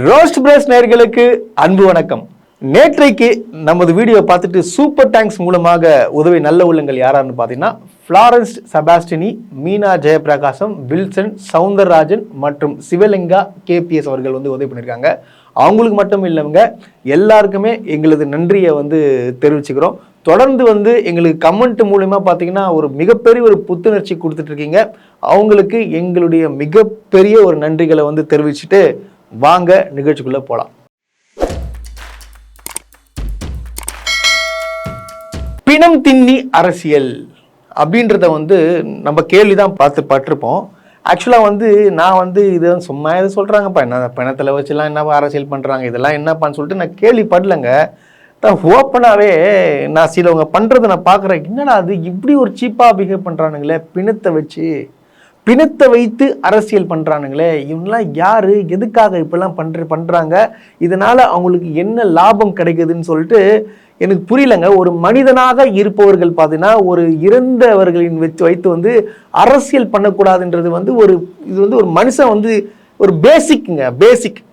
Roast press நேயர்களுக்கு அன்பு வணக்கம். நேற்றைக்கு நமது வீடியோ பார்த்துட்டு சூப்பர் டேங்க்ஸ் மூலமாக உதவி நல்ல உள்ளங்கள் யாரான்னு பார்த்தீங்கன்னா ஃப்ளாரன்ஸ் செபாஸ்டினி, மீனா ஜெயபிரகாசம், வில்சன், சவுந்தரராஜன் மற்றும் சிவலிங்கா கேபிஎஸ் அவர்கள் உதவி பண்ணியிருக்காங்க. அவங்களுக்கு மட்டும் இல்லைங்க, எல்லாருக்குமே எங்களது நன்றியை தெரிவிச்சுக்கிறோம். தொடர்ந்து எங்களுக்கு கமெண்ட் மூலமா பார்த்தீங்கன்னா ஒரு மிகப்பெரிய ஒரு புத்துணர்ச்சி கொடுத்துட்டு இருக்கீங்க. அவங்களுக்கு எங்களுடைய மிகப்பெரிய ஒரு நன்றிகளை தெரிவிச்சுட்டு வாங்க நிகழ்ச்சிக்குள்ள போலாம். பிணம் தின்னி அரசியல் அப்படின்றத நம்ம கேள்விதான் பட்டிருப்போம். ஆக்சுவலா நான் இது சும்மா எதை சொல்றாங்கப்பா, என்ன பிணத்துல வச்சுலாம் என்ன அரசியல் பண்றாங்க, இதெல்லாம் என்னப்பான்னு சொல்லிட்டு நான் கேள்விப்படலைங்க. ஓப்பனாகவே நான் சிலவங்க பண்ணுறதை நான் பார்க்குறேன். என்னடா அது இப்படி ஒரு சீப்பாக பிஹேவ் பண்ணுறானுங்களே, பிணத்தை வைத்து அரசியல் பண்ணுறானுங்களே, இவங்கெல்லாம் யார், எதுக்காக இப்பெல்லாம் பண்ணுறாங்க, இதனால் அவங்களுக்கு என்ன லாபம் கிடைக்குதுன்னு சொல்லிட்டு எனக்கு புரியலங்க. ஒரு மனிதனாக இருப்பவர்கள் பார்த்தீங்கன்னா ஒரு இறந்தவர்களின் வைத்து அரசியல் பண்ணக்கூடாதுன்றது இது ஒரு மனுஷன் ஒரு பேசிக்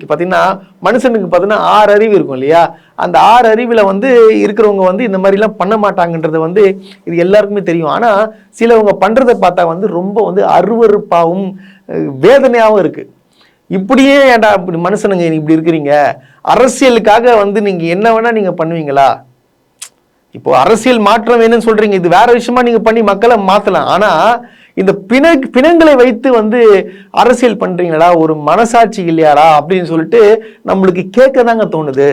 பார்த்தீங்கன்னா மனுஷனுக்கு பார்த்தீங்கன்னா 6 அறிவு இருக்கும் இல்லையா, அந்த 6 அறிவில் இருக்கிறவங்க இந்த மாதிரிலாம் பண்ண மாட்டாங்கன்றது இது எல்லாருக்குமே தெரியும். ஆனால் சிலவங்க பண்ணுறதை பார்த்தா ரொம்ப அருவருப்பாகவும் வேதனையாகவும் இருக்குது. இப்படியே ஏன்டா இப்படி மனுஷனுங்க இப்படி இருக்கிறீங்க, அரசியலுக்காக நீங்கள் என்ன வேணால் நீங்கள் பண்ணுவீங்களா? இப்போ அரசியல் மாற்றம் வேணும்னு சொல்கிறீங்க, இது வேற விஷயமா நீங்கள் பண்ணி மக்களை மாற்றலாம். ஆனால் இந்த பிணங்களை வைத்து அரசியல் பண்றீங்களா, ஒரு மனசாட்சி இல்லையாரா அப்படின்னு சொல்லிட்டு நம்மளுக்கு கேட்க தாங்க தோணுது.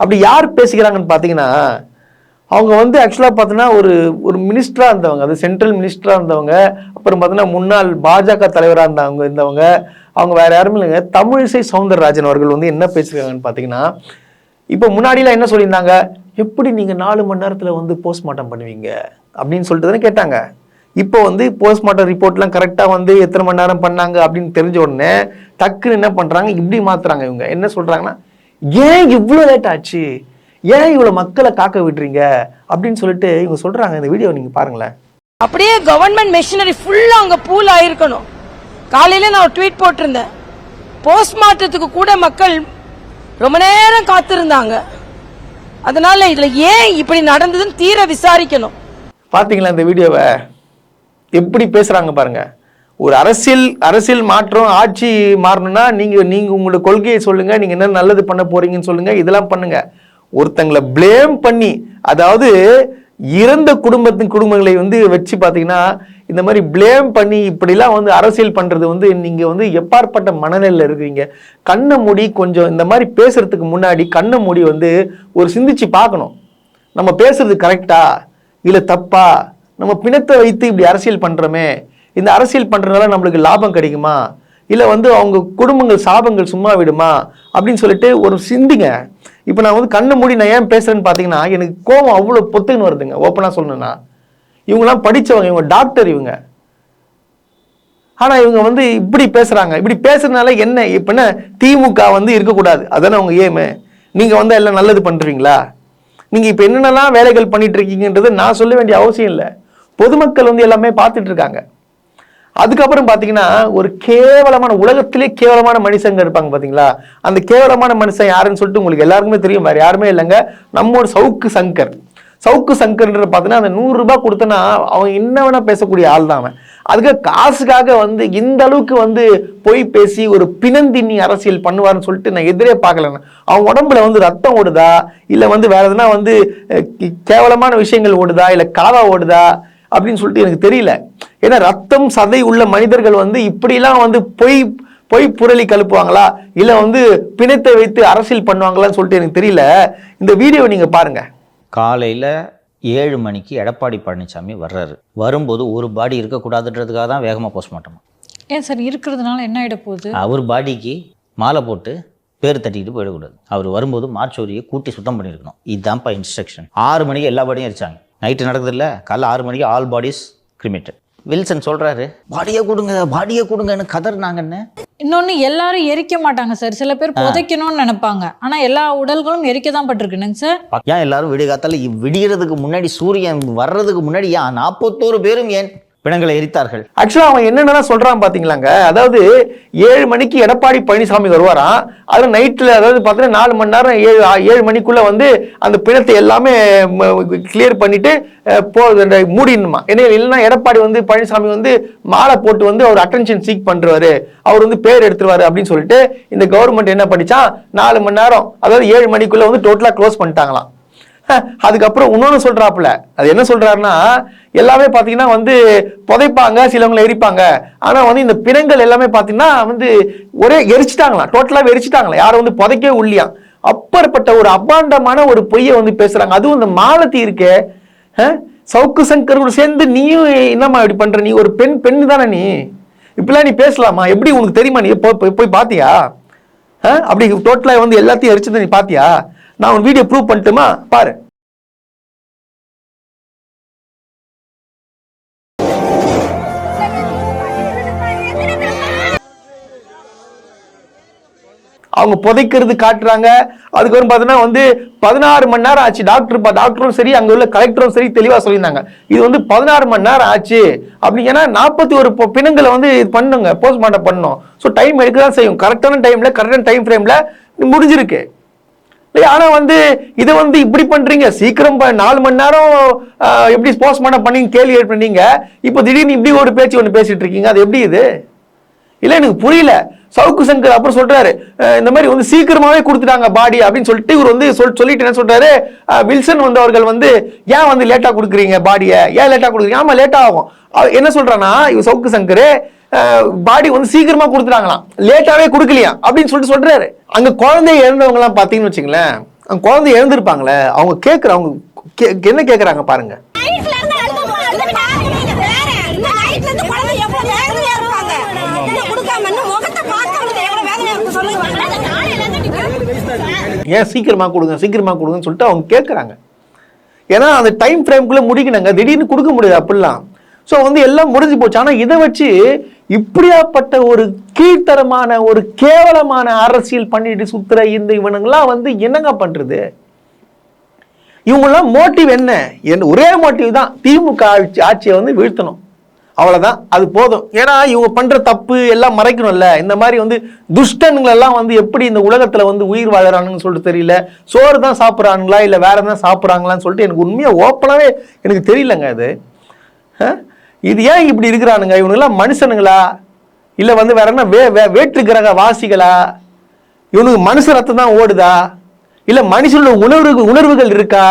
அப்படி யார் பேசிக்கிறாங்கன்னு பார்த்தீங்கன்னா அவங்க ஆக்சுவலாக பார்த்தீங்கன்னா ஒரு மினிஸ்டராக இருந்தவங்க, அது சென்ட்ரல் மினிஸ்டராக இருந்தவங்க, அப்புறம் பார்த்தீங்கன்னா முன்னாள் பாஜக தலைவராக இருந்தவங்க அவங்க வேற யாருமே இல்லைங்க, தமிழிசை சவுந்தரராஜன் அவர்கள் என்ன பேசிருக்காங்கன்னு பார்த்தீங்கன்னா, இப்போ முன்னாடிலாம் என்ன சொல்லியிருந்தாங்க, எப்படி நீங்கள் 4 மணி நேரத்தில் போஸ்ட்மார்ட்டம் பண்ணுவீங்க அப்படின்னு சொல்லிட்டு தானே கேட்டாங்க. இப்போ போஸ்ட்மார்ட்டம் ரிப்போர்ட்லாம் கரெக்டாக எத்தனை மணி நேரம் பண்ணாங்க அப்படின்னு தெரிஞ்ச உடனே டக்குன்னு என்ன பண்ணுறாங்க, இப்படி மாற்றுறாங்க. இவங்க என்ன சொல்கிறாங்கன்னா, ஏன் இவ்வளோ லேட் ஆச்சு, ஏன் இவ்வளோ மக்களை காக்க விடுறீங்க அப்படின்னு சொல்லிட்டு இவங்க சொல்கிறாங்க. இந்த வீடியோ நீங்கள் பாருங்களேன். அப்படியே கவர்மெண்ட் மெஷினரி ஃபுல்லாக அங்கே பூல் ஆயிருக்கணும். காலையில் நான் ஒரு ட்வீட் போட்டிருந்தேன், போஸ்ட்மார்ட்டத்துக்கு கூட மக்கள் ரொம்ப நேரம் காத்திருந்தாங்க. அதனால இதில் ஏன் இப்படி நடந்ததுன்னு தீர விசாரிக்கணும். பார்த்தீங்களா இந்த வீடியோவை, எப்படி பேசுறாங்க பாருங்க. ஒரு அரசியல் மாற்றம், ஆட்சி மாறணும்னா நீங்க உங்களோட கொள்கையை சொல்லுங்க, நீங்க என்ன நல்லது பண்ண போறீங்கன்னு சொல்லுங்க, இதெல்லாம் பண்ணுங்க. ஒருத்தங்களை பிளேம் பண்ணி, அதாவது இறந்த குடும்பங்களை வச்சு பாத்தீங்கன்னா இந்த மாதிரி பிளேம் பண்ணி இப்படிலாம் அரசியல் பண்றது நீங்க எப்பாற்பட்ட மனநிலையில் இருக்கிறீங்க. கண்ணை மூடி கொஞ்சம் இந்த மாதிரி பேசுறதுக்கு முன்னாடி கண்ணை மூடி ஒரு சிந்திச்சு பார்க்கணும். நம்ம பேசுறது கரெக்டா இல்ல தப்பா, நம்ம பிணத்தை வைத்து இப்படி அரசியல் பண்றோமே, இந்த அரசியல் பண்றதுனால நம்மளுக்கு லாபம் கிடைக்குமா, இல்ல அவங்க குடும்பங்கள் சாபங்கள் சும்மா விடுமா அப்படின்னு சொல்லிட்டு ஒரு சிந்திங்க. இப்போ நான் கண்ணை மூடி நான் ஏன் பேசுறேன்னு பார்த்தீங்கன்னா எனக்கு கோபம் அவ்வளோ பொத்துன்னு வருதுங்க. ஓப்பனாக சொல்லணும்னா இவங்கெல்லாம் படித்தவங்க, இவங்க டாக்டர் இவங்க, ஆனால் இவங்க இப்படி பேசுறாங்க. இப்படி பேசுறதுனால என்ன, இப்போ என்ன திமுக இருக்கக்கூடாது அதானே அவங்க ஏமு. நீங்கள் எல்லாம் நல்லது பண்ணுறீங்களா? நீங்கள் இப்போ என்னென்னலாம் வேலைகள் பண்ணிட்டு இருக்கீங்கன்றது நான் சொல்ல வேண்டிய அவசியம் இல்லை. பொதுமக்கள் எல்லாமே பார்த்துட்டு இருக்காங்க. அதுக்கப்புறம் பார்த்தீங்கன்னா ஒரு கேவலமான, உலகத்திலே கேவலமான மனுஷங்க இருப்பாங்க பார்த்தீங்களா, அந்த கேவலமான மனுஷன் யாருன்னு சொல்லிட்டு உங்களுக்கு எல்லாருக்குமே தெரியும். வேறு யாருமே இல்லைங்க, நம்மோட சவுக்கு சங்கர்ன்ற பார்த்தீங்கன்னா அந்த 100 ரூபாய் கொடுத்தனா அவன் என்ன வேணா பேசக்கூடிய ஆள் தான் அவன். அதுக்கு காசுக்காக இந்த அளவுக்கு போய் பேசி ஒரு பிணந்தின்னி அரசியல் பண்ணுவார்னு சொல்லிட்டு நான் எதிரே பார்க்கலன்னு. அவன் உடம்புல ரத்தம் ஓடுதா, இல்லை வேற எதுனா கேவலமான விஷயங்கள் ஓடுதா, இல்லை காவா ஓடுதா அப்படின்னு சொல்லிட்டு எனக்கு தெரியல. ஏன்னா ரத்தம் சதை உள்ள மனிதர்கள் இப்படிலாம் பொய் புரளி கழுப்புவாங்களா, இல்லை பிணத்தை வைத்து அரசியல் பண்ணுவாங்களான்னு சொல்லிட்டு எனக்கு தெரியல. இந்த வீடியோவை நீங்க பாருங்க. காலையில் 7 மணிக்கு எடப்பாடி பழனிசாமி வர்றாரு. வரும்போது ஒரு பாடி இருக்கக்கூடாதுன்றதுக்காக தான் வேகமாக போஸ்ட்மார்ட்டம். ஏன் சார் இருக்கிறதுனால என்ன ஆகிட போகுது? அவர் பாடிக்கு மாலை போட்டு பேர் தட்டிக்கிட்டு போயிடக்கூடாது. அவர் வரும்போது மார்ச்சோரியை கூட்டி சுத்தம் பண்ணியிருக்கணும். இதுதான்ப்பா இன்ஸ்ட்ரக்ஷன். 6 மணிக்கு எல்லா பாடியும் எரிச்சாங்க. நைட்டு நடக்குது இல்லை, காலைல 6 மணிக்கு ஆல் பாடிஸ் கிரிமேட்டட். வில்சன் சொல்றாரு, பாடியை கொடுங்கன்னு கதறினாங்கன்னு. இன்னொன்னு எல்லாரும் எரிக்க மாட்டாங்க சார், சில பேர் புதைக்கணும்னு நினைப்பாங்க. ஆனா எல்லா உடல்களும் எரிக்க தான் பட்டிருக்குங்க சார். ஏன் எல்லாரும் விடிய காத்தால விடியறதுக்கு முன்னாடி, சூரியன் வர்றதுக்கு முன்னாடி ஏன் 41 பேரும் ஏன் பிணங்களை எரித்தார்கள். ஆக்சுவலா அவன் என்னென்ன சொல்றான் பாத்தீங்களாங்க, அதாவது 7 மணிக்கு எடப்பாடி பழனிசாமி வருவாராம், அது நைட்ல அதாவது பார்த்தீங்கன்னா 4 மணி நேரம் 7 மணிக்குள்ள வந்து அந்த பிணத்தை எல்லாமே கிளியர் பண்ணிட்டு மூடிடணுமா. ஏன்னா இல்லைன்னா எடப்பாடி வந்து பழனிசாமி வந்து மாலை போட்டு வந்து அவர் அட்டென்ஷன் சீக் பண்றாரு, அவர் வந்து பேர் எடுத்துருவாரு அப்படின்னு சொல்லிட்டு இந்த கவர்மெண்ட் என்ன பண்ணிச்சா 4 மணி நேரம் அதாவது 7 மணிக்குள்ள வந்து டோட்டலா க்ளோஸ் பண்ணிட்டாங்களாம். அதுக்கப்புறம் இன்னொன்னு சொல்றாப்புல, அது என்ன சொல்றாருன்னா எல்லாமே பாத்தீங்கன்னா வந்து புதைப்பாங்க, சிலவங்களை எரிப்பாங்க, ஆனா வந்து இந்த பிணங்கள் எல்லாமே பாத்தீங்கன்னா வந்து ஒரே எரிச்சிட்டாங்களாம், டோட்டலாவே எரிச்சிட்டாங்களா, யாரும் வந்து புதைக்கவே உள்ளியா. அப்பேற்பட்ட ஒரு அபாண்டமான ஒரு பொய்யை வந்து பேசுறாங்க. அதுவும் இந்த மாலத்தி இருக்கே, சவுக்கு சங்கர் சேர்ந்து நீயும் என்னம்மா இப்படி பண்ற, நீ ஒரு பெண்ணு தானே, நீ இப்பெல்லாம் நீ பேசலாமா, எப்படி உனக்கு தெரியுமா, நீ போய் பாத்தியா, அப்படி டோட்டலா வந்து எல்லாத்தையும் எரிச்சது நீ பாத்தியா, நான் ஒரு வீடியோ ப்ரூவ் பண்ணட்டுமா பாரு. அவங்க புதைக்கிறது காட்டுறாங்க. அதுக்கப்புறம் பார்த்தீங்கன்னா வந்து 16 மணி நேரம் ஆச்சு. டாக்டரும் சரி அங்க உள்ள கலெக்டரும் சரி தெளிவா சொல்லியிருந்தாங்க, இது வந்து 16 மணி நேரம் ஆச்சு அப்படிங்கன்னா 41 பிணங்களை வந்து இது பண்ணுங்க, போஸ்ட்மார்ட்டம் பண்ணணும். ஸோ டைம் எடுக்கதான் செய்யும், கரெக்டான டைம்ல கரெக்டான டைம் ஃப்ரேம்ல முடிஞ்சிருக்கு. ஆனா வந்து இதை வந்து இப்படி பண்றீங்க, சீக்கிரம் 4 மணி நேரம் எப்படி போஸ்ட்மார்ட்டம் பண்ணி கேள்வி எழுப்பினீங்க, இப்போ திடீர்னு இப்படி ஒரு பேச்சு ஒன்று பேசிட்டு இருக்கீங்க, அது எப்படி இது? இல்ல எனக்கு புரியல. சவுக்கு சங்கர் அப்புறம் சொல்றாரு இந்த மாதிரி வந்து சீக்கிரமாவே கொடுத்துட்டாங்க பாடி அப்படின்னு சொல்லிட்டு இவர் வந்து சொல்லிட்டு என்ன சொல்றாரு, வில்சன் வந்து அவர்கள் வந்து ஏன் வந்து லேட்டா கொடுக்குறீங்க பாடியை, ஏன் லேட்டா கொடுக்குறீங்க, ஆமா லேட்டா ஆகும். என்ன சொல்றானா இவர் சவுக்கு சங்கர், பாடி வந்து சீக்கிரமா கொடுத்துட்டாங்களாம், லேட்டாவே கொடுக்கலையா அப்படின்னு சொல்றாரு. அங்க குழந்தை இறந்தவங்க எல்லாம் பாத்தீங்கன்னு வச்சுங்களேன், அங்க குழந்தை இறந்துருப்பாங்களே, அவங்க கேக்குறவங்க என்ன கேக்குறாங்க பாருங்க. ஏன் சீக்கிரமா கொடுங்கன்னு சொல்லிட்டு அவங்க கேட்கறாங்க. ஏன்னா அந்த டைம் ஃப்ரேம்குள்ள முடிக்கணுங்க, திடீர்னு கொடுக்க முடியாது அப்படிலாம். ஸோ வந்து எல்லாம் முடிஞ்சு போச்சு. ஆனா இதை வச்சு இப்படியாப்பட்ட ஒரு கீழ்த்தரமான ஒரு கேவலமான அரசியல் பண்ணிட்டு சுத்துற இந்த இவனுங்கெல்லாம் வந்து என்னங்க பண்றது? இவங்கெல்லாம் மோட்டிவ் என்ன? ஒரே மோட்டிவ் தான், திமுக ஆட்சியை வந்து வீழ்த்தணும், அவ்வளவுதான், அது போதும். ஏன்னா இவங்க பண்ற தப்பு எல்லாம் மறைக்கணும்ல. இந்த மாதிரி வந்து துஷ்டன்கள் எல்லாம் வந்து எப்படி இந்த உலகத்துல வந்து உயிர் வாழறானுன்னு சொல்லிட்டு தெரியல, சோறு தான் சாப்பிட்றானுங்களா இல்ல வேற எதாவது சாப்பிட்றாங்களான்னு சொல்லிட்டு எனக்கு உண்மையா ஓப்பனாவே எனக்கு தெரியலங்க. அது இது ஏன் இப்படி இருக்கிறானுங்க? இவனுங்கெல்லாம் மனுஷனுங்களா இல்ல வந்து வேற என்ன வேற்று கிரக வாசிகளா? இவனுக்கு மனுஷ ரத்தம் தான் ஓடுதா இல்ல மனுஷனோட உணர்வுகள் இருக்கா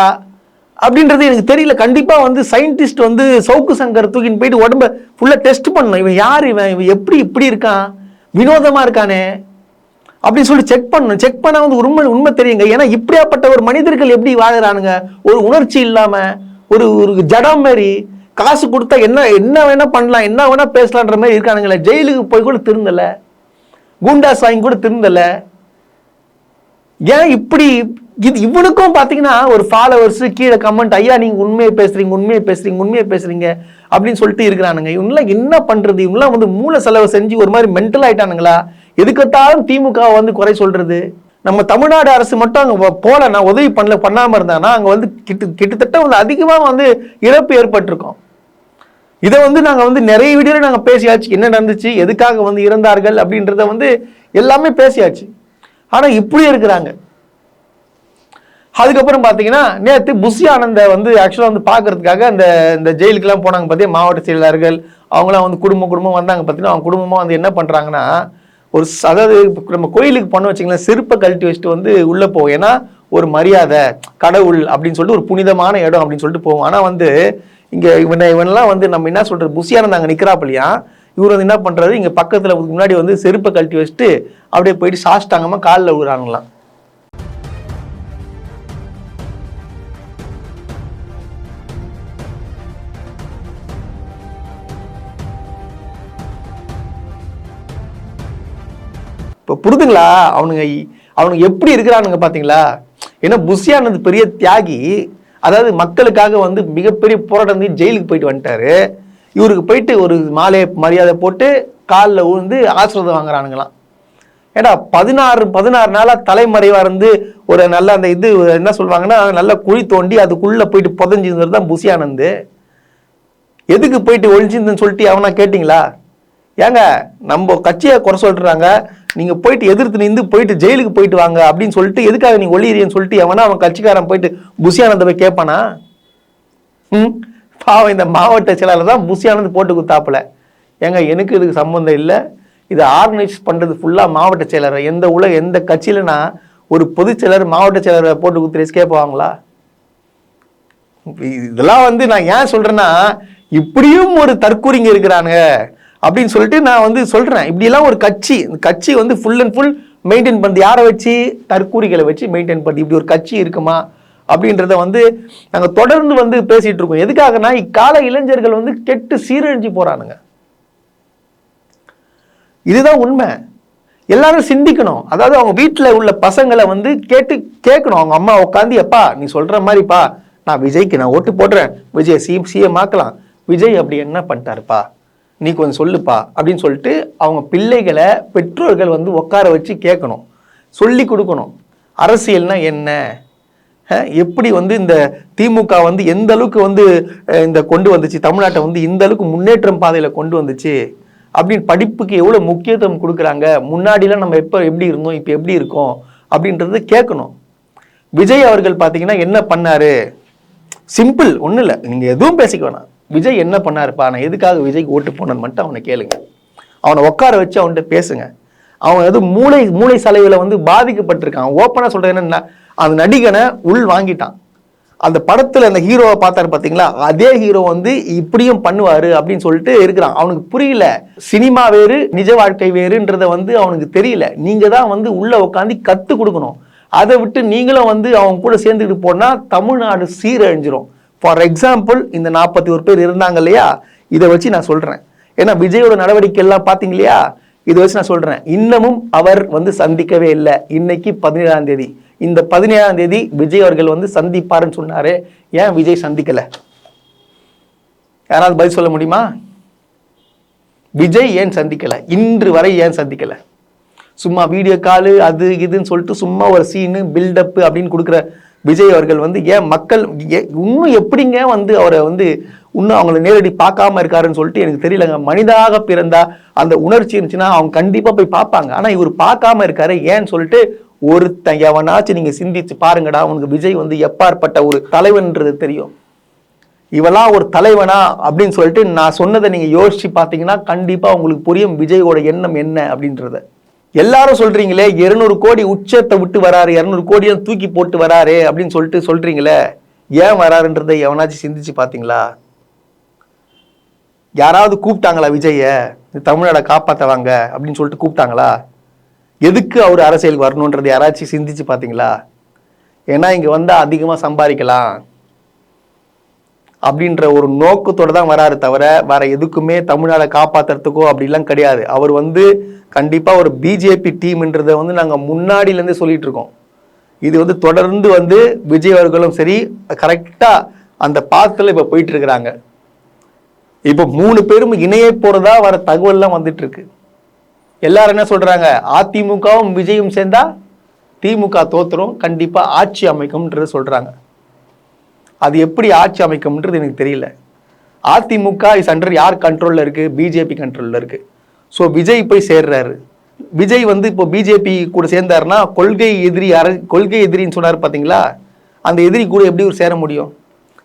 அப்படின்றது எனக்கு தெரியல. கண்டிப்பா வந்து சயின்டிஸ்ட் வந்து சவுக்கு சங்கர் தூக்கின்னு போயிட்டு உடம்ப ஃபுல்லா டெஸ்ட் பண்ணணும். இவன் யார், இவன் எப்படி இப்படி இருக்கான், வினோதமா இருக்கானே அப்படின்னு சொல்லி செக் பண்ணணும். செக் பண்ணா வந்து உண்மை தெரியுங்க. ஏன்னா இப்படியாப்பட்ட ஒரு மனிதர்கள் எப்படி வாழறானுங்க, ஒரு உணர்ச்சி இல்லாம ஒரு ஜடம் மாதிரி, காசு கொடுத்தா என்ன வேணா பண்ணலாம், என்ன வேணா பேசலான்ற மாதிரி இருக்கானுங்களே. ஜெயிலுக்கு போய் கூட திருந்தல, குண்டாஸ் வாங்கி கூட திருந்தல. ஏன் இப்படி? இது இவனுக்கும் பாத்தீங்கன்னா ஒரு ஃபாலோவர்ஸ் கீழே கமெண்ட், ஐயா நீங்க உண்மையை பேசுறீங்க அப்படின்னு சொல்லிட்டு இருக்கிறானுங்க. இவங்கெல்லாம் என்ன பண்றது? இவங்கெல்லாம் வந்து மூளை செலவு செஞ்சு ஒரு மாதிரி மென்டல் ஆயிட்டானுங்களா? எதுக்கத்தாலும் திமுக வந்து குறை சொல்றது. நம்ம தமிழ்நாடு அரசு மட்டும் அங்க போல நான் உதவி பண்ணாம இருந்தானா அங்க வந்து கிட்டத்தட்ட வந்து அதிகமா வந்து இழப்பு ஏற்பட்டிருக்கோம். இதை வந்து நாங்க வந்து நிறைய வீடியோல நாங்க பேசியாச்சு, என்ன நடந்துச்சு, எதுக்காக வந்து இறந்தார்கள் அப்படின்றத வந்து எல்லாமே பேசியாச்சு. ஆனா இப்படி இருக்கிறாங்க. அதுக்கப்புறம் பாத்தீங்கன்னா நேற்று புஷி ஆனந்த வந்து ஆக்சுவலா வந்து பாக்குறதுக்காக இந்த ஜெயிலுக்கெல்லாம் போனாங்க பார்த்தீங்கன்னா, மாவட்ட செயலாளர்கள் அவங்களாம் வந்து குடும்பம் வந்தாங்க பார்த்தீங்கன்னா, அவங்க குடும்பமா வந்து என்ன பண்றாங்கன்னா அதாவது நம்ம கோயிலுக்கு பண்ண வச்சிங்களேன், செருப்பை கழட்டி வச்சுட்டு வந்து உள்ள போவோம். ஏன்னா ஒரு மரியாதை, கடவுள் அப்படின்னு சொல்லிட்டு ஒரு புனிதமான இடம் அப்படின்னு சொல்லிட்டு போவோம். ஆனா வந்து இங்க இவனெல்லாம் வந்து நம்ம என்ன சொல்றது, புஷியானந்த அங்க நிக்கிறாப்பில்லையா, இவர் வந்து என்ன பண்றாரு, இங்க பக்கத்துல முன்னாடி வந்து செருப்பை கழட்டி வச்சுட்டு அப்படியே போயிட்டு சாஷ்டாங்கமா காலில் விழுறாங்களாம். இப்போ புரிதுங்களா அவனுங்க எப்படி இருக்கிறானுங்க பாத்தீங்களா? ஏன்னா புஷியானது பெரிய தியாகி, அதாவது மக்களுக்காக வந்து மிகப்பெரிய போராட்டம் ஜெயிலுக்கு போயிட்டு வந்துட்டாரு. இவருக்கு போயிட்டு ஒரு மாலை மரியாதை போட்டு காலில் விழுந்து ஆசீர்வாதம் வாங்குறானுங்களாம். ஏடா 16 நாளா தலைமறைவா இருந்து ஒரு நல்ல அந்த இது என்ன சொல்லுவாங்கன்னா நல்ல குழி தோண்டி அதுக்குள்ள போயிட்டு புதஞ்சிருந்தது தான் புஷியானந்து. எதுக்கு போயிட்டு ஒழிஞ்சிருந்துன்னு சொல்லிட்டு அவனா கேட்டிங்களா? ஏங்க நம்ம கட்சியை குறை சொல்றாங்க, நீங்க போயிட்டு எதிர்த்து நின்று போயிட்டு ஜெயிலுக்கு போயிட்டு வாங்க அப்படின்னு சொல்லிட்டு எதுக்காக நீ ஒளியறியன்னு சொல்லிட்டு எவனா அவன் கட்சிக்காரன் போயிட்டு புஷியானந்த போய் கேட்பானா? பாவம் இந்த மாவட்ட செயலாளர் தான் புஷியானந்த் போட்டு குத்தாப்புல. ஏங்க எனக்கு இதுக்கு சம்பந்தம் இல்லை. இதை ஆர்கனைஸ் பண்றது ஃபுல்லா மாவட்ட செயலர். எந்த கட்சியிலனா ஒரு பொதுச் செயலர் மாவட்ட செயலரை போட்டு குத்து கேட்பாங்களா? இதெல்லாம் நான் ஏன் சொல்றேன்னா, இப்படியும் ஒரு தற்கூறிங்க இருக்கிறானுங்க அப்படின்னு சொல்லிட்டு நான் சொல்றேன். இப்படியெல்லாம் ஒரு கட்சி ஃபுல் அண்ட் ஃபுல் மெயின்டைன் பண்ணுறது யாரை வச்சு? தற்கூறிகளை வச்சு மெயின்டைன் பண்ணுறது. இப்படி ஒரு கட்சி இருக்குமா அப்படின்றத நாங்கள் தொடர்ந்து பேசிட்டு இருக்கோம். எதுக்காகனா இக்கால இளைஞர்கள் கெட்டு சீரழிஞ்சு போறானுங்க. இதுதான் உண்மை. எல்லாரும் சிந்திக்கணும். அதாவது அவங்க வீட்டில் உள்ள பசங்களை கேட்கணும். அவங்க அம்மா உட்காந்து, எப்பா நீ சொல்ற மாதிரிப்பா நான் விஜய்க்கு நான் ஓட்டு போடுறேன், விஜய் சிஎம் ஆக்கலாம், விஜய் அப்படி என்ன பண்ணிட்டாருப்பா நீ கொஞ்சம் சொல்லுப்பா அப்படின்னு சொல்லிட்டு அவங்க பிள்ளைகளை பெற்றோர்கள் உட்கார வச்சு கேட்கணும், சொல்லி கொடுக்கணும். அரசியல்னா என்ன, எப்படி இந்த திமுக எந்த அளவுக்கு இந்த கொண்டு வந்துச்சு, தமிழ்நாட்டை இந்த அளவுக்கு முன்னேற்றம் பாதையில கொண்டு வந்துச்சு அப்படின்னு படிப்புக்கு எவ்வளவு முக்கியத்துவம் கொடுக்குறாங்க, முன்னாடிலாம் நம்ம எப்படி இருந்தோம் இப்போ எப்படி இருக்கோம் அப்படின்றது கேட்கணும். விஜய் அவர்கள் பார்த்தீங்கன்னா என்ன பண்ணாரு? சிம்பிள், ஒன்றும் இல்லை, நீங்க எதுவும் பேசிக்க வேணாம். விஜய் என்ன பண்ணாருப்பா, நான் எதுக்காக விஜய்க்கு ஓட்டு போனேன்னு மட்டும் அவனை கேளுங்க. அவனை உட்கார வச்சு அவன்கிட்ட பேசுங்க. அவன் எதுவும் மூளை சலைவில் பாதிக்கப்பட்டிருக்கான். ஓப்பனாக சொல்றது என்னன்னா, அந்த நடிகனை உள் வாங்கிட்டான். அந்த படத்துல அந்த ஹீரோவை பார்த்தாரு பார்த்தீங்களா, அதே ஹீரோ இப்படியும் பண்ணுவாரு அப்படின்னு சொல்லிட்டு இருக்கிறான். அவனுக்கு புரியல, சினிமா வேறு நிஜ வாழ்க்கை வேறுன்றத அவனுக்கு தெரியல. நீங்க தான் உள்ள உட்காந்து கத்து கொடுக்கணும். அதை விட்டு நீங்களும் அவங்க கூட சேர்ந்துக்கிட்டு போனா தமிழ்நாடு சீரழிஞ்சிரும். ஃபார் எக்ஸாம்பிள், இந்த 41 பேர் இருந்தாங்க இல்லையா, இதை வச்சு நான் சொல்றேன். ஏன்னா விஜயோட நடவடிக்கை எல்லாம் பார்த்தீங்க இல்லையா, இதை வச்சு நான் சொல்றேன். இன்னமும் அவர் சந்திக்கவே இல்லை. இன்னைக்கு 17ஆம் தேதி. இந்த 17ஆம் தேதி விஜய் அவர்கள் சந்திப்பாருன்னு சொன்னாரு. ஏன் விஜய் சந்திக்கல? யாராவது பதில் சொல்ல முடியுமா? விஜய் ஏன் சந்திக்கல? இன்று வரை ஏன் சந்திக்கல? சும்மா வீடியோ காலு அது இதுன்னு சொல்லிட்டு சும்மா ஒரு சீனு பில்டப் அப்படின்னு கொடுக்குற விஜய் அவர்கள் ஏன் மக்கள் இன்னும் எப்படிங்க அவரை இன்னும் அவங்களை நேரடி பார்க்காம இருக்காருன்னு சொல்லிட்டு எனக்கு தெரியலங்க. மனிதாக பிறந்தா அந்த உணர்ச்சி இருந்துச்சுன்னா அவங்க கண்டிப்பா போய் பார்ப்பாங்க. ஆனா இவர் பார்க்காம இருக்காரு ஏன்னு சொல்லிட்டு ஒருத்தன் எவனாச்சும் நீங்க சிந்திச்சு பாருங்கடா, உனக்கு விஜய் எப்பாற்பட்ட ஒரு தலைவன்ன்றது தெரியும். இவெல்லாம் ஒரு தலைவனா அப்படின்னு சொல்லிட்டு நான் சொன்னதை நீங்க யோசிச்சு பார்த்தீங்கன்னா கண்டிப்பா உங்களுக்கு புரியும் விஜயோட எண்ணம் என்ன அப்படின்றத. எல்லாரும் சொல்றீங்களே 200 கோடி உச்சத்தை விட்டு வராரு, 200 கோடியை தூக்கி போட்டு வராரு அப்படின்னு சொல்லிட்டு சொல்றீங்களே, ஏன் வராருன்றதை எவனாச்சும் சிந்திச்சு பார்த்தீங்களா? யாராவது கூப்பிட்டாங்களா விஜய தமிழ்நாட காப்பாத்தவாங்க அப்படின்னு சொல்லிட்டு கூப்பிட்டாங்களா? எதுக்கு அவர் அரசியலுக்கு வரணுன்றது யாராச்சும் சிந்திச்சு பார்த்தீங்களா? ஏன்னா இங்க அதிகமா சம்பாதிக்கலாம் அப்படின்ற ஒரு நோக்கத்தோட தான் வராரு தவிர வேற எதுக்குமே தமிழ்நாடை காப்பாத்துறதுக்கோ அப்படிலாம் கிடையாது. அவர் கண்டிப்பா ஒரு பிஜேபி டீம்ன்றதை நாங்க முன்னாடில இருந்தே சொல்லிட்டு இருக்கோம். இது தொடர்ந்து விஜய் அவர்களும் சரி கரெக்டா அந்த பாத்துல இப்ப போயிட்டு இருக்கிறாங்க. இப்ப 3 பேரும் இணைய போறதா வர தகவல்லாம் வந்துட்டு இருக்கு. எல்லாரும் என்ன சொல்றாங்க, அதிமுகவும் விஜயும் சேர்ந்தா திமுக தோத்துரும், கண்டிப்பா ஆட்சி அமைக்கும்ன்றது சொல்றாங்க. அது எப்படி ஆட்சி அமைக்கும்ன்றது எனக்கு தெரியல. அதிமுக இஸ் அண்டர் யார் கண்ட்ரோல்ல இருக்கு? பிஜேபி கண்ட்ரோல்ல இருக்கு. ஸோ விஜய் போய் சேர்றாரு. விஜய் இப்போ பிஜேபி கூட சேர்ந்தாருன்னா கொள்கை எதிரின்னு சொன்னார் பார்த்தீங்களா, அந்த எதிரி கூட எப்படி ஒரு சேர முடியும்?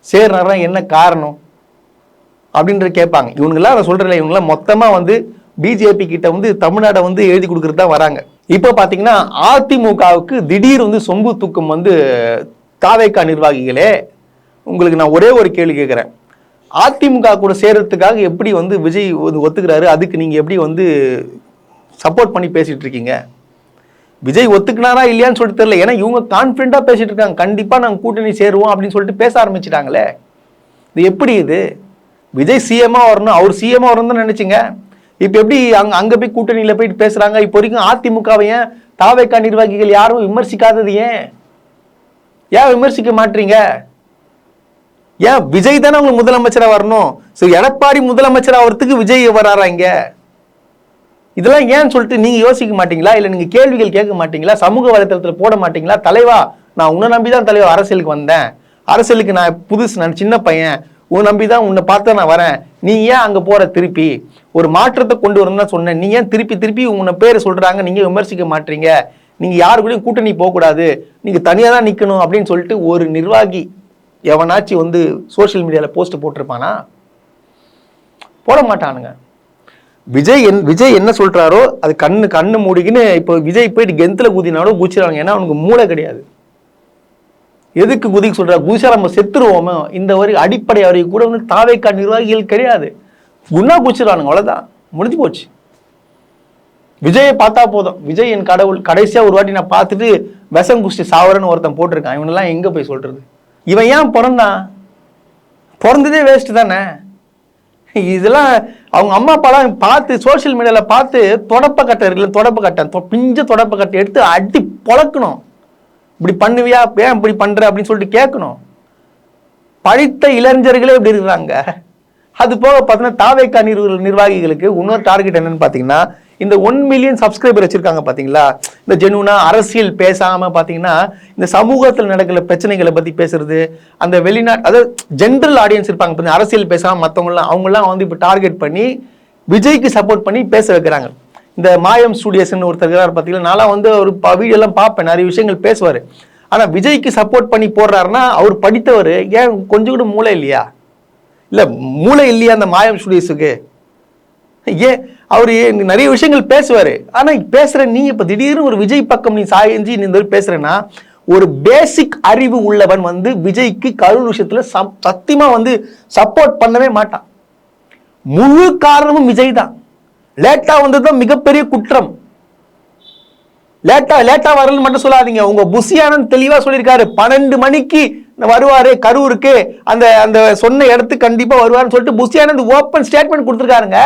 சேர்றாருன்னா என்ன காரணம் அப்படின்ற கேட்பாங்க. இவங்கெல்லாம் நான் சொல்றேன், இவங்கெல்லாம் மொத்தமா பிஜேபி கிட்ட தமிழ்நாடை எழுதி கொடுக்கறது தான் வராங்க. இப்போ பார்த்தீங்கன்னா அதிமுகவுக்கு திடீர் சொம்பு தூக்கம் தாவேகா நிர்வாகிகளே, உங்களுக்கு நான் ஒரே ஒரு கேள்வி கேட்குறேன். அதிமுக கூட சேர்றதுக்காக எப்படி விஜய் ஒத்துக்கிறாரு? அதுக்கு நீங்க எப்படி சப்போர்ட் பண்ணி பேசிட்டு இருக்கீங்க? விஜய் ஒத்துக்கினாரா இல்லையான்னு சொல்லிட்டு தெரியல. ஏன்னா இவங்க கான்ஃபிடண்டா பேசிட்டு இருக்காங்க, கண்டிப்பா நாங்க கூட்டணி சேருவோம் அப்படின்னு சொல்லிட்டு பேச ஆரம்பிச்சிட்டாங்களே. இது எப்படி? இது விஜய் சிஎம்மா வரணும், அவர் சிஎம்மா வரணும் தான் நினைச்சிங்க. இப்ப எப்படி அங்க போய் கூட்டணியில போயிட்டு பேசுறாங்க? இப்போ வரைக்கும் அதிமுகவை ஏன் தாவேகா நிர்வாகிகள் யாரும் விமர்சிக்காதது ஏன் விமர்சிக்க மாட்டீங்க? ஏன் விஜய் தானே உங்களுக்கு முதலமைச்சரா வரணும்? சோ எடப்பாடி முதலமைச்சர் ஆகிறதுக்கு விஜய் வராரா இங்க? இதெல்லாம் ஏன்னு சொல்லிட்டு நீங்க யோசிக்க மாட்டீங்களா? இல்ல நீங்க கேள்விகள் கேட்க மாட்டீங்களா? சமூக வலைத்தளத்துல போட மாட்டீங்களா? தலைவா, நான் உன்னை நம்பிதான் தலைவா அரசியலுக்கு வந்தேன், அரசியலுக்கு நான் புதுசு, நான் சின்ன பையன், உன் நம்பி தான் உன்னை பார்த்து நான் வரேன், நீ ஏன் அங்கே போகிற, திருப்பி ஒரு மாற்றத்தை கொண்டு வரணும்னு தான் சொன்னேன், நீ ஏன் திருப்பி திருப்பி உன்னை பேரை சொல்கிறாங்க, நீங்கள் விமர்சிக்க மாட்டீங்க, நீங்கள் யாரு கூடயும் கூட்டணி போகக்கூடாது, நீங்கள் தனியாக தான் நிற்கணும் அப்படின்னு சொல்லிட்டு ஒரு நிர்வாகி எவனாச்சும் வந்து சோஷியல் மீடியாவில் போஸ்ட் போட்டிருப்பானா? போட மாட்டானுங்க. விஜய் என்ன சொல்கிறாரோ அது கண்ணு மூடிக்கின்னு இப்போ விஜய் போயிட்டு கெந்தில் குதினாலும் குதிச்சிடுவாங்க. ஏன்னா அவனுக்கு மூளை கிடையாது. எதுக்கு குதிக்க சொல்ற? குதிச்சா நம்ம செத்துருவோமோ இந்த வரி அடிப்படை வரைக்கும் கூட வந்து தாவேக்கா நிர்வாகிகள் கிடையாது. குணா குதிச்சிடறானுங்க, அவ்வளோதான், முடிஞ்சு போச்சு. விஜயை பார்த்தா போதும், விஜய் என் கடவுள், கடைசியாக ஒரு வாட்டி நான் பார்த்துட்டு விஷம் குஷ்டி சாவரன்னு ஒருத்தன் போட்டிருக்கான். இவனெல்லாம் எங்கே போய் சொல்றது? இவன் ஏன் பிறந்தான்? பிறந்ததே வேஸ்ட் தானே. இதெல்லாம் அவங்க அம்மா அப்பாலாம் பார்த்து சோசியல் மீடியாவில் பார்த்து தொடப்பக்கட்டை இருக்குல்ல, தொடப்பக்கட்டை பிஞ்ச தொடப்பக்கட்டை எடுத்து அடி பொழக்கணும். இப்படி பண்ணுவியா, ஏன் இப்படி பண்ற அப்படின்னு சொல்லிட்டு கேட்கணும். படித்த இளைஞர்களே இப்படி இருக்கிறாங்க. அது போக பார்த்தீங்கன்னா தாவேக்கா நிர்வாகிகளுக்கு இன்னொரு டார்கெட் என்னன்னு பார்த்தீங்கன்னா, இந்த 1 மில்லியன் சப்ஸ்கிரைபர் வச்சிருக்காங்க பார்த்தீங்களா, இந்த ஜெனுவனா அரசியல் பேசாம பார்த்தீங்கன்னா இந்த சமூகத்தில் நடக்கிற பிரச்சனைகளை பற்றி பேசுறது, அந்த வெளிநாட்டு அதாவது ஜென்ரல் ஆடியன்ஸ் இருப்பாங்க, அரசியல் பேசாம மற்றவங்களாம் அவங்களாம் வந்து இப்போ டார்கெட் பண்ணி விஜய்க்கு சப்போர்ட் பண்ணி பேச வைக்கிறாங்க. இந்த மாயம் ஸ்டூடியோஸ்ன்னு ஒருத்தர் இருக்கிறார் பார்த்தீங்கன்னா, நான்லாம் வந்து ஒரு வீடியோலாம் பார்ப்பேன், நிறைய விஷயங்கள் பேசுவார். ஆனால் விஜய்க்கு சப்போர்ட் பண்ணி போடுறாருன்னா அவர் படித்தவர், ஏன் கொஞ்சம் கூட மூளை இல்லையா? இல்லை மூளை இல்லையா அந்த மாயம் ஸ்டூடியோஸுக்கு? ஏன் அவர் நிறைய விஷயங்கள் பேசுவார். ஆனால் பேசுகிற நீ இப்போ திடீர்னு ஒரு விஜய் பக்கம் நீ சாயஞ்சி நீ இந்த பேசுகிறேன்னா, ஒரு பேசிக் அறிவு உள்ளவன் வந்து விஜய்க்கு கரூர் விஷயத்தில் சத்தியமாக வந்து சப்போர்ட் பண்ணவே மாட்டான். முழு காரணமும் விஜய் தான். லேட்டா வந்ததுதான் மிகப்பெரிய குற்றம். லேட்டா வரலன்னு மட்டும் சொல்லாதீங்க. உங்க புஷியானந்த் தெளிவா சொல்லியிருக்காரு, 12 மணிக்கு வருவாரு கரூருக்கு, அந்த அந்த சொன்ன இடத்துக்கு கண்டிப்பா வருவாருன்னு சொல்லிட்டு புஷியானந்த் ஓப்பன் ஸ்டேட்மெண்ட் கொடுத்துருக்காருங்க.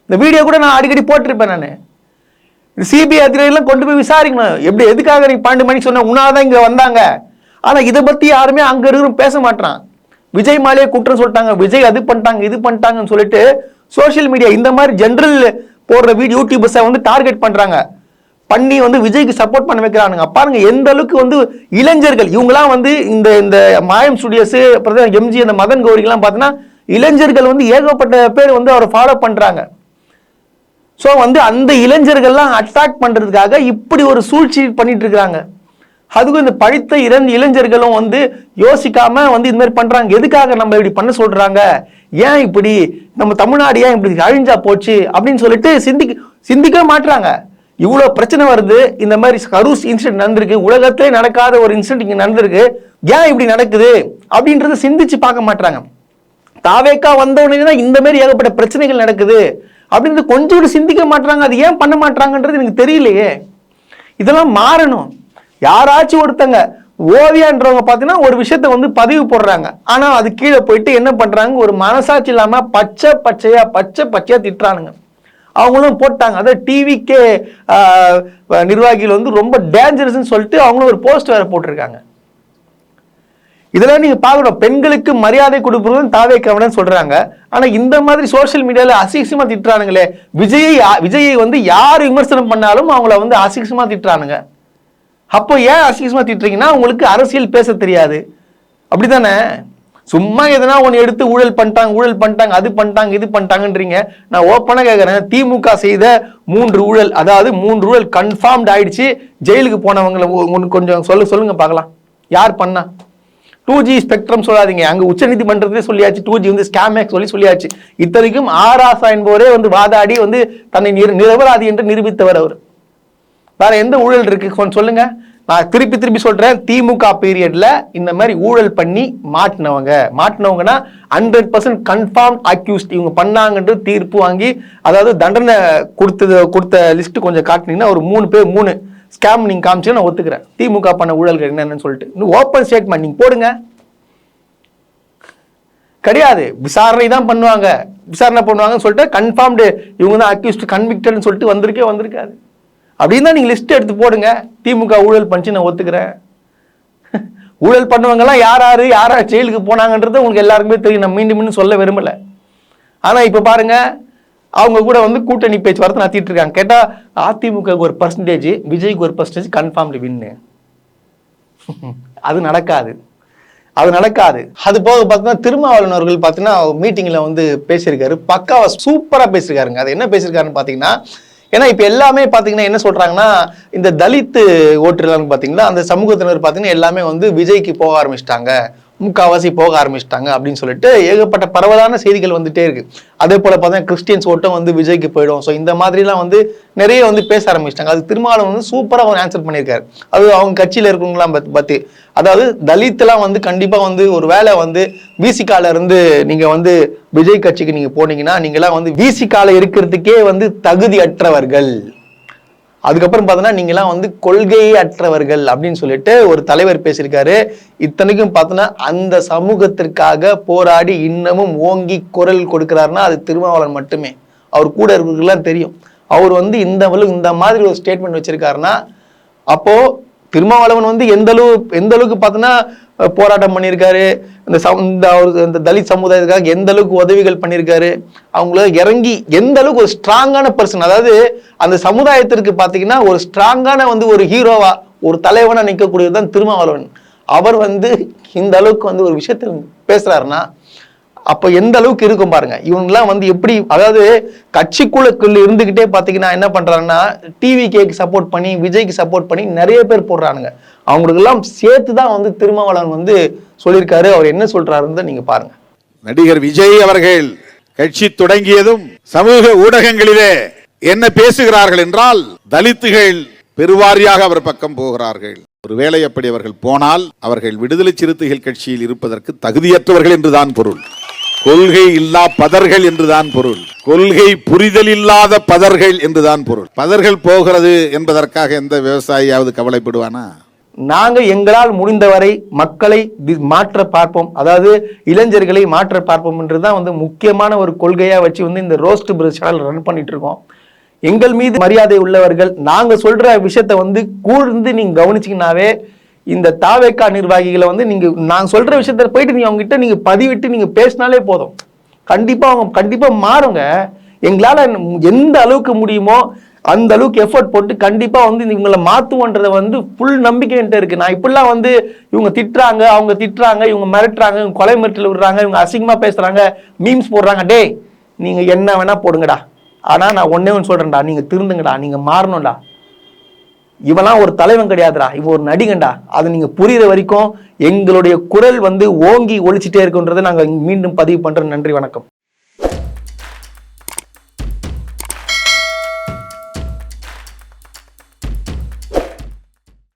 இந்த வீடியோ கூட நான் அடிக்கடி போட்டிருப்பேன். நான் சிபிஐ அதிகாரிகள் கொண்டு போய் விசாரிக்கணும், எப்படி எதுக்காக நீ 12 மணிக்கு சொன்ன, உன்னாதான் இங்க வந்தாங்க. ஆனா இதை பத்தி யாருமே அங்க இருக்கிற பேச மாட்டான். விஜய் மாலையே குற்றம் சொல்லிட்டாங்க, விஜய் அது பண்ணிட்டாங்க இது பண்ணிட்டாங்கன்னு சொல்லிட்டு சோசியல் மீடியா இந்த மாதிரி ஜென்ரல் போடுற வீடியோ யூடியூபர்ஸை வந்து டார்கெட் பண்றாங்க, பண்ணி வந்து விஜய்க்கு சப்போர்ட் பண்ண வைக்கிறானுங்க. பாருங்க எந்த அளவுக்கு வந்து இளைஞர்கள் இவங்கெல்லாம் வந்து இந்த இந்த மாயம் ஸ்டுடியோஸ் எம்ஜி அந்த மதன் கௌரிக்கெல்லாம் பார்த்தீங்கன்னா இளைஞர்கள் வந்து ஏகப்பட்ட பேர் வந்து அவரை ஃபாலோ பண்றாங்க. ஸோ வந்து அந்த இளைஞர்கள்லாம் அட்ராக்ட் பண்றதுக்காக இப்படி ஒரு சூழ்ச்சி பண்ணிட்டு இருக்கிறாங்க. அதுக்கும் இந்த படித்த இளைஞர்களும் வந்து யோசிக்காம வந்து இது மாதிரி பண்றாங்க. எதுக்காக நம்ம இப்படி பண்ண சொல்றாங்க, ஏன் இப்படி நம்ம தமிழ்நாடு ஏன் இப்படி அழிஞ்சா போச்சு அப்படின்னு சொல்லிட்டு சிந்திக்க மாட்டாங்க. இவ்வளவு பிரச்சனை வருது, இந்த மாதிரி கரூர் இன்சிடென்ட் நடந்திருக்கு, உலகத்திலே நடக்காத ஒரு இன்சிடென்ட் இங்க நடந்திருக்கு, ஏன் இப்படி நடக்குது அப்படின்றத சிந்திச்சு பார்க்க மாட்டாங்க. தாவேக்கா வந்த உடனே இந்த மாதிரி ஏகப்பட்ட பிரச்சனைகள் நடக்குது அப்படின்றது கொஞ்சம் கூட சிந்திக்க மாட்டாங்க. அது ஏன் பண்ண மாட்டாங்கன்றது எனக்கு தெரியலையே. இதெல்லாம் மாறணும். யாராச்சும் ஒருத்தங்க ஓவியான்றவங்க பார்த்தீங்கன்னா ஒரு விஷயத்த வந்து பதிவு போடுறாங்க, ஆனா அது கீழே போயிட்டு என்ன பண்றாங்க, ஒரு மனசாட்சி இல்லாம பச்சை பச்சையா திட்டுறானுங்க. அவங்களும் போட்டாங்க. அதாவது டிவிக்கே நிர்வாகிகள் வந்து ரொம்ப டேஞ்சரஸ்ன்னு சொல்லிட்டு அவங்களும் ஒரு போஸ்ட் வேற போட்டிருக்காங்க. இதெல்லாம் நீங்க பார்க்கணும். பெண்களுக்கு மரியாதை கொடுப்பதும் தாவேக்காவன்னு சொல்றாங்க, ஆனா இந்த மாதிரி சோசியல் மீடியால அசிங்கமா திட்டுறானுங்களே. விஜயை வந்து யார் விமர்சனம் பண்ணாலும் அவங்கள வந்து அசிங்கமா திட்டுறானுங்க. அப்போ ஏன் அசிங்கமா திட்டுறீங்கன்னா உங்களுக்கு அரசியல் பேச தெரியாது, அப்படித்தானே? சும்மா எதனா ஒன்று எடுத்து ஊழல் பண்ணிட்டாங்க அது பண்ணிட்டாங்க இது பண்ணிட்டாங்கன்றீங்க. நான் ஓப்பனாக கேட்குறேன், திமுக செய்த 3 ஊழல், அதாவது 3 ஊழல் கன்ஃபார்ம்ட் ஆயிடுச்சு. ஜெயிலுக்கு போனவங்களை கொஞ்சம் சொல்லுங்க பார்க்கலாம், யார் பண்ணா? 2G ஸ்பெக்ட்ரம் சொல்லாதீங்க, அங்கே உச்சநீதிமன்றத்திலே சொல்லியாச்சு 2G வந்து ஸ்கேமேக் சொல்லியாச்சு. இத்தனைக்கும் ஆராசா என்பவரே வந்து வாதாடி வந்து தன்னை நிரபராதி என்று நிரூபித்தவர் அவர். வேற எந்த ஊழல் இருக்கு சொல்லுங்க. நான் திருப்பி சொல்றேன், திமுக பீரியட்ல இந்த மாதிரி ஊழல் பண்ணி மாட்டினவங்கன்னா 100% கன்ஃபார்ம் அக்யூஸ்ட் இவங்க பண்ணாங்கன்றது தீர்ப்பு வாங்கி, அதாவது தண்டனை கொடுத்த லிஸ்ட் கொஞ்சம் காட்டினீங்கன்னா ஒரு 3 ஸ்கேம் நீங்க காமிச்சு நான் ஒத்துக்கிறேன். திமுக பண்ண ஊழல்கள் என்னன்னு சொல்லிட்டு இன்னும் ஓப்பன் ஸ்டேட்மெண்ட் நீங்க போடுங்க. கிடையாது, விசாரணை தான் பண்ணுவாங்க, விசாரணை பண்ணுவாங்கன்னு சொல்லிட்டு கன்ஃபார்ம்டு இவங்க தான் அக்யூஸ்ட் கன்விக்டட்னு சொல்லிட்டு வந்திருக்காது. அப்படின்னா நீங்க லிஸ்ட் எடுத்து போடுங்க, திமுக ஊழல் பண்ணி நான் ஒத்துக்கிறேன். ஊழல் பண்ணுவாங்கலாம் யார் ஜெயிலுக்கு போனாங்கன்றது உங்களுக்கு எல்லாருக்குமே தெரியும், நான் மீண்டும் சொல்ல விரும்பல. ஆனா இப்ப பாருங்க, அவங்க கூட வந்து கூட்டணி பேச்சுவார்த்தை நடத்திட்டு இருக்காங்க. கேட்டா அதிமுக ஒரு பர்சன்டேஜ், விஜய்க்கு ஒரு பர்சன்டேஜ் கன்ஃபார்ம்டு வின்னு. அது நடக்காது. அது நடக்காது. அது போக பார்த்தீங்கன்னா திருமாவளவன் அவர்கள் பார்த்தீங்கன்னா மீட்டிங்ல வந்து பேசியிருக்காரு, பக்காவா சூப்பரா பேசியிருக்காருங்க. அது என்ன பேசியிருக்காருன்னு பார்த்தீங்கன்னா, ஏன்னா இப்ப எல்லாமே பாத்தீங்கன்னா என்ன சொல்றாங்கன்னா, இந்த தலித்து ஓட்டுலாம் பாத்தீங்கன்னா அந்த சமூகத்தினர் பாத்தீங்கன்னா எல்லாமே வந்து விஜய்க்கு போக ஆரம்பிச்சிட்டாங்க, முக்காவாசி போக ஆரம்பிச்சிட்டாங்க அப்படின்னு சொல்லிட்டு ஏகப்பட்ட பரவலான செய்திகள் வந்துட்டே இருக்கு. அதே போல பார்த்தீங்கன்னா கிறிஸ்டியன்ஸ் ஓட்டம் வந்து விஜய்க்கு போயிடும். ஸோ இந்த மாதிரிலாம் வந்து நிறைய வந்து பேச ஆரம்பிச்சிட்டாங்க. அது திருமாவளவன் வந்து சூப்பராக ஒரு ஆன்சர் பண்ணியிருக்காரு. அது அவங்க கட்சியில் இருக்கவங்களாம் பத்தி, அதாவது தலித்லாம் வந்து கண்டிப்பா வந்து ஒரு வேலை வந்து விசிகால இருந்து நீங்க வந்து விஜய் கட்சிக்கு நீங்க போனீங்கன்னா நீங்களாம் வந்து விசிகால இருக்கிறதுக்கே வந்து தகுதி அற்றவர்கள், அதுக்கப்புறம் பார்த்தோன்னா நீங்களாம் வந்து கொள்கை அற்றவர்கள் அப்படின்னு சொல்லிட்டு ஒரு தலைவர் பேசியிருக்காரு. இத்தனைக்கும் பார்த்தோன்னா அந்த சமூகத்திற்காக போராடி இன்னமும் ஓங்கி குரல் கொடுக்கிறாருன்னா அது திருமாவளவன் மட்டுமே. அவர் கூட இருக்கிறவங்களாம் தெரியும். அவர் வந்து இந்த மாதிரி ஒரு ஸ்டேட்மெண்ட் வச்சிருக்காருன்னா அப்போ திருமாவளவன் வந்து எந்த அளவுக்கு பார்த்தோன்னா போராட்டம் பண்ணியிருக்காரு, இந்த தலித் சமுதாயத்துக்காக எந்த அளவுக்கு உதவிகள் பண்ணியிருக்காரு, அவங்கள இறங்கி எந்த அளவுக்கு ஒரு ஸ்ட்ராங்கான பர்சன், அதாவது அந்த சமுதாயத்திற்கு பார்த்தீங்கன்னா ஒரு ஸ்ட்ராங்கான வந்து ஒரு ஹீரோவா ஒரு தலைவனா நிற்கக்கூடியது தான் திருமாவளவன். அவர் வந்து இந்த அளவுக்கு வந்து ஒரு விஷயத்தில் பேசுறாருன்னா அப்போ எந்த அளவுக்கு இருக்கும் பாருங்க. இவங்கெல்லாம் வந்து எப்படி, அதாவது கட்சிக்குள்ள இருந்துகிட்டே பாத்தீங்கன்னா என்ன பண்றாங்கன்னா டிவிகேக்கு சப்போர்ட் பண்ணி விஜய்க்கு சப்போர்ட் பண்ணி நிறைய பேர் போடுறானுங்க. அவங்களுக்கு எல்லாம் சேர்த்துதான் வந்து திருமாவளவன் வந்து சொல்லியிருக்காரு. அவர் என்ன சொல்றாருன்னு நீங்க பாருங்க. நடிகர் விஜய் அவர்கள் கட்சி தொடங்கியதும் சமூக ஊடகங்களிலே என்ன பேசுகிறார்கள் என்றால் தலித்துகள் பெருவாரியாக அவர் பக்கம் போகிறார்கள். ஒருவேளை அப்படி அவர்கள் போனால் அவர்கள் விடுதலை சிறுத்தைகள் கட்சியில் இருப்பதற்கு தகுதியற்றவர்கள் என்றுதான் பொருள். கொள்கை இல்லா பதர்கள் என்றுதான் பொருள். கொள்கை புரிதல் இல்லாத பதர்கள் என்றுதான் பொருள். பதர்கள் போகிறது என்பதற்காக எந்த விவசாயியாவது கவலைப்படுவானா? நாங்க எங்களால் முடிந்தவரை மக்களை மாற்ற பார்ப்போம், அதாவது இளைஞர்களை மாற்ற பார்ப்போம் என்றுதான் வந்து முக்கியமான ஒரு கொள்கையா வச்சு வந்து இந்த ரோஸ்ட் பிரதர்ஸ் சேனல் ரன் பண்ணிட்டு இருக்கோம். எங்கள் மீது மரியாதை உள்ளவர்கள் நாங்க சொல்ற விஷயத்த வந்து கூர்ந்து நீங்க கவனிச்சீங்கன்னாவே இந்த தாவேக்கா நிர்வாகிகளை வந்து நீங்க நான் சொல்ற விஷயத்த போயிட்டு நீங்க அவங்க கிட்ட நீங்க பதிவிட்டு நீங்க பேசினாலே போதும், அவங்க கண்டிப்பா மாறுங்க. எங்களால எந்த அளவுக்கு முடியுமோ அந்த அளவுக்கு எஃபர்ட் போட்டு கண்டிப்பா வந்து இவங்களை மாத்துவோன்றத வந்து ஃபுல் நம்பிக்கை என்கிட்ட இருக்கு. நான் இப்படிலாம் வந்து இவங்க திட்டுறாங்க, அவங்க திட்டுறாங்க, இவங்க மிரட்டுறாங்க, இவங்க கொலை மிரட்டல் விடுறாங்க, இவங்க அசிங்கமா பேசுறாங்க, மீம்ஸ் போடுறாங்க, டே நீங்க என்ன வேணா போடுங்கடா, ஆனா நான் ஒன்னே ஒன்று சொல்றேன்டா, நீங்க திருந்துங்கடா, நீங்க மாறணும்டா. இவெல்லாம் ஒரு தலைவன் கிடையாதுடா, இவன் ஒரு நடிகன்டா. அதை நீங்க புரியுற வரைக்கும் எங்களுடைய குரல் வந்து ஓங்கி ஒழிச்சிட்டே இருக்குன்றதை நாங்க மீண்டும் பதிவு பண்றோம். நன்றி, வணக்கம்.